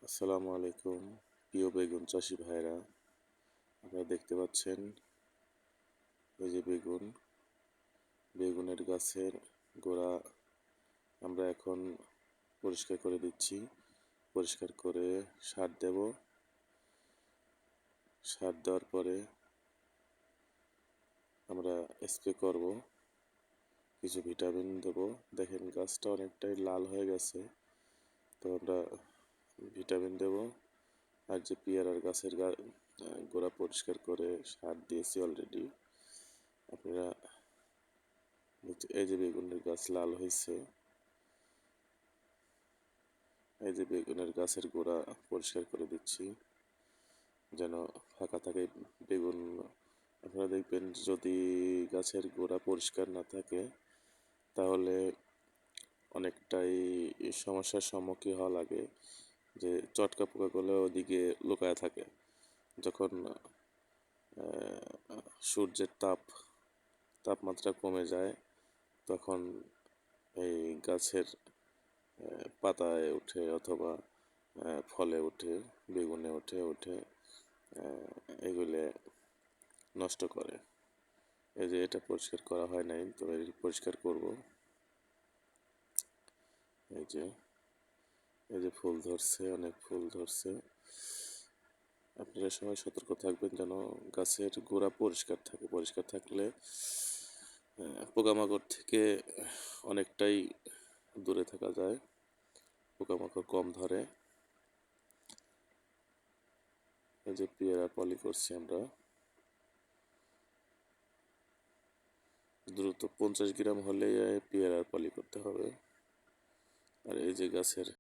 আসসালামু আলাইকুম প্রিয় বেগুন চাষি ভাইরা, আপনারা দেখতে পাচ্ছেন এই যে বেগুনের গাছের গোড়া আমরা এখন পরিষ্কার করে দিচ্ছি। পরিষ্কার করে সার দেব। সার দেওয়ার পরে আমরা স্প্রে করব, কিছু ভিটামিন দেব। দেখেন গাছটা অনেকটাই লাল হয়ে গেছে, তো আমরা ভিটামিন দেব। আর যে পেয়ারার গাছের গোড়া পরিষ্কার করে সার দিয়েছি অলরেডি। আপনারা এই যে বেগুনের গাছ লাল হয়েছে, এই যে বেগুনের গাছের গোড়া পরিষ্কার করে দিচ্ছি যেন ফাঁকা থাকে বেগুন। আপনারা দেখবেন যদি গাছের গোড়া পরিষ্কার না থাকে তাহলে অনেকটাই সমস্যার সম্মুখীন হওয়া লাগে, যে চটকা পোকাগুলো ওদিকে লুকায় থাকে। যখন সূর্যের তাপমাত্রা কমে যায় তখন এই গাছের পাতায় ওঠে অথবা ফলে ওঠে, বেগুনে ওঠে এগুলো নষ্ট করে। এই যে এটা পরিষ্কার করা হয় নাই, তবে পরিষ্কার করব। এই যে ফুল ধরছে, অনেক ফুল ধরছে। আপনারা সবাই সতর্ক থাকবেন যেন গাছের গোড়া পরিষ্কার থাকে। পরিষ্কার থাকলে পোকামাকড় থেকে অনেকটাই দূরে থাকা যায়, পোকামাকড় কম ধরে। এই যে পেয়ারা পলি করছি আমরা, দ্রুত 50 গ্রাম হলেই পেয়ারার পলি করতে হবে। আর এই যে গাছের